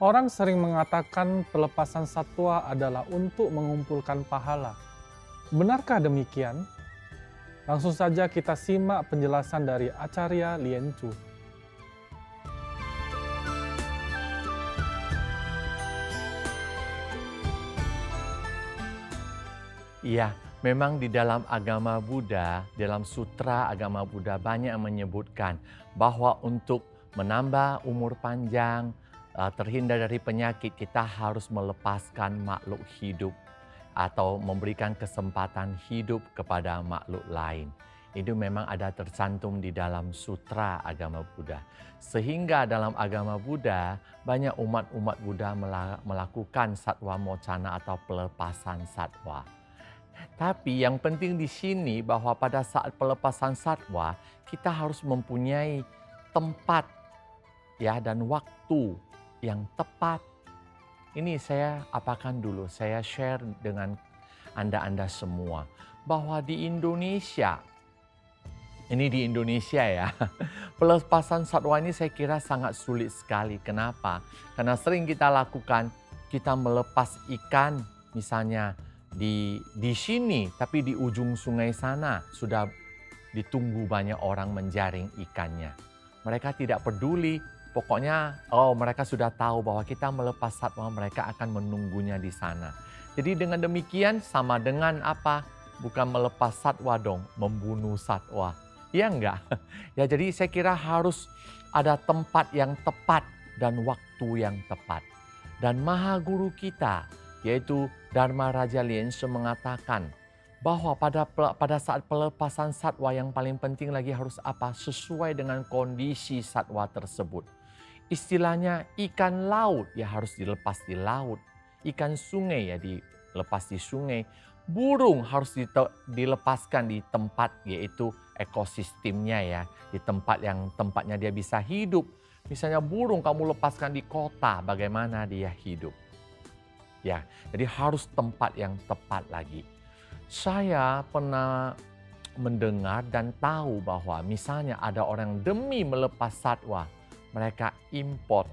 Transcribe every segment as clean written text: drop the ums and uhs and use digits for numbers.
Orang sering mengatakan pelepasan satwa adalah untuk mengumpulkan pahala. Benarkah demikian? Langsung saja kita simak penjelasan dari Acarya Liencu. Iya, memang di dalam agama Buddha, dalam sutra agama Buddha banyak yang menyebutkan bahwa untuk menambah umur panjang, terhindar dari penyakit, kita harus melepaskan makhluk hidup atau memberikan kesempatan hidup kepada makhluk lain. Itu memang ada tercantum di dalam sutra agama Buddha. Sehingga dalam agama Buddha, banyak umat-umat Buddha melakukan satwa mocana atau pelepasan satwa. Tapi yang penting di sini bahwa pada saat pelepasan satwa, kita harus mempunyai tempat ya dan waktu yang tepat. Ini saya apakan dulu, saya share dengan Anda semua bahwa di Indonesia, ini di Indonesia ya, pelepasan satwa ini saya kira sangat sulit sekali. Kenapa? Karena sering kita lakukan, kita melepas ikan misalnya di sini, tapi di ujung sungai sana sudah ditunggu banyak orang menjaring ikannya. Mereka tidak peduli, pokoknya mereka sudah tahu bahwa kita melepas satwa, mereka akan menunggunya di sana. Jadi dengan demikian sama dengan apa? Bukan melepas satwa dong, membunuh satwa. Ya enggak? Ya jadi saya kira harus ada tempat yang tepat dan waktu yang tepat. Dan Maha Guru kita, yaitu Dharma Raja Liense mengatakan bahwa pada saat pelepasan satwa yang paling penting lagi harus apa? Sesuai dengan kondisi satwa tersebut. Istilahnya ikan laut ya harus dilepas di laut. Ikan sungai ya dilepas di sungai. Burung harus dilepaskan di tempat yaitu ekosistemnya ya. Di tempat yang tempatnya dia bisa hidup. Misalnya burung kamu lepaskan di kota, bagaimana dia hidup? Ya, jadi harus tempat yang tepat lagi. Saya pernah mendengar dan tahu bahwa misalnya ada orang demi melepas satwa, mereka import.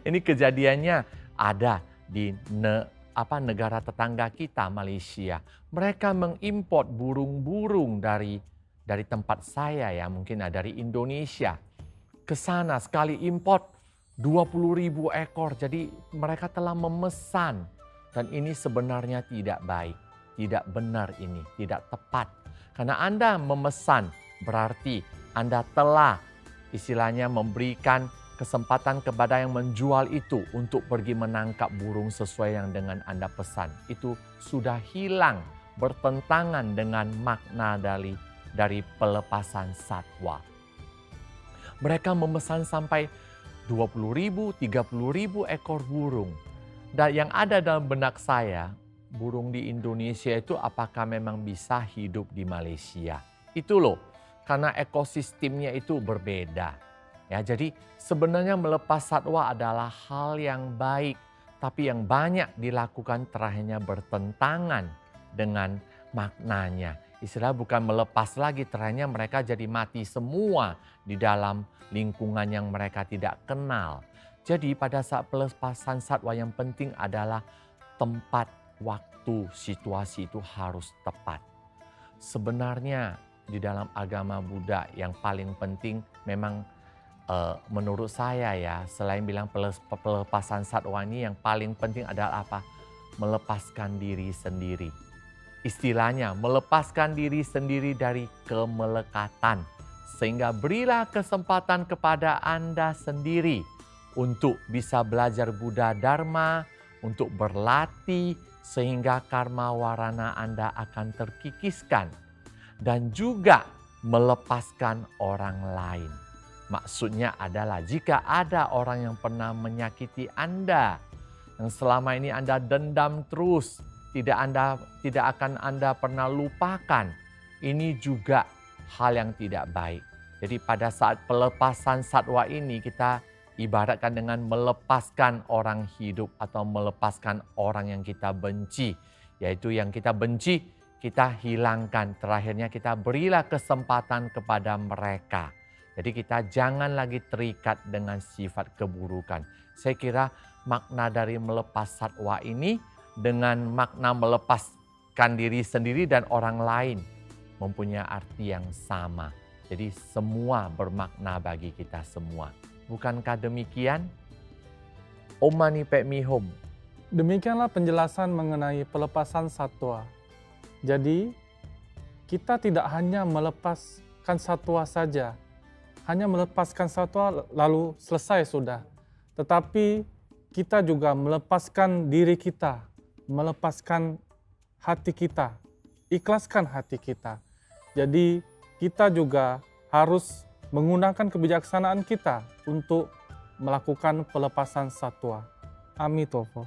Ini kejadiannya ada di negara tetangga kita, Malaysia. Mereka mengimport burung-burung dari tempat saya ya, mungkin dari Indonesia. Ke sana sekali import 20.000 ekor. Jadi mereka telah memesan dan ini sebenarnya tidak baik, tidak benar ini, tidak tepat. Karena Anda memesan berarti Anda telah istilahnya memberikan kesempatan kepada yang menjual itu untuk pergi menangkap burung sesuai yang dengan Anda pesan. Itu sudah hilang, bertentangan dengan makna dari pelepasan satwa. Mereka memesan sampai 20.000, 30.000 ekor burung. Dan yang ada dalam benak saya, burung di Indonesia itu apakah memang bisa hidup di Malaysia? Itu loh, karena ekosistemnya itu berbeda. Ya, jadi sebenarnya melepas satwa adalah hal yang baik, tapi yang banyak dilakukan terakhirnya bertentangan dengan maknanya. Istilah bukan melepas lagi, terakhirnya mereka jadi mati semua di dalam lingkungan yang mereka tidak kenal. Jadi pada saat pelepasan satwa yang penting adalah tempat, waktu, situasi itu harus tepat. Sebenarnya di dalam agama Buddha yang paling penting memang menurut saya ya, selain bilang pelepasan satwa ini yang paling penting adalah apa? Melepaskan diri sendiri. Istilahnya melepaskan diri sendiri dari kemelekatan. Sehingga berilah kesempatan kepada Anda sendiri untuk bisa belajar Buddha Dharma, untuk berlatih sehingga karma warana Anda akan terkikiskan. Dan juga melepaskan orang lain. Maksudnya adalah jika ada orang yang pernah menyakiti Anda, yang selama ini Anda dendam terus, tidak akan Anda pernah lupakan. Ini juga hal yang tidak baik. Jadi pada saat pelepasan satwa ini kita ibaratkan dengan melepaskan orang hidup atau melepaskan orang yang kita benci. Yaitu yang kita benci, kita hilangkan. Terakhirnya kita berilah kesempatan kepada mereka. Jadi kita jangan lagi terikat dengan sifat keburukan. Saya kira makna dari melepas satwa ini dengan makna melepaskan diri sendiri dan orang lain mempunyai arti yang sama. Jadi semua bermakna bagi kita semua. Bukankah demikian? Om Mani Padme Hum. Demikianlah penjelasan mengenai pelepasan satwa. Jadi, kita tidak hanya melepaskan satwa saja, hanya melepaskan satwa lalu selesai sudah. Tetapi kita juga melepaskan diri kita, melepaskan hati kita, ikhlaskan hati kita. Jadi kita juga harus menggunakan kebijaksanaan kita untuk melakukan pelepasan satwa. Amitofo.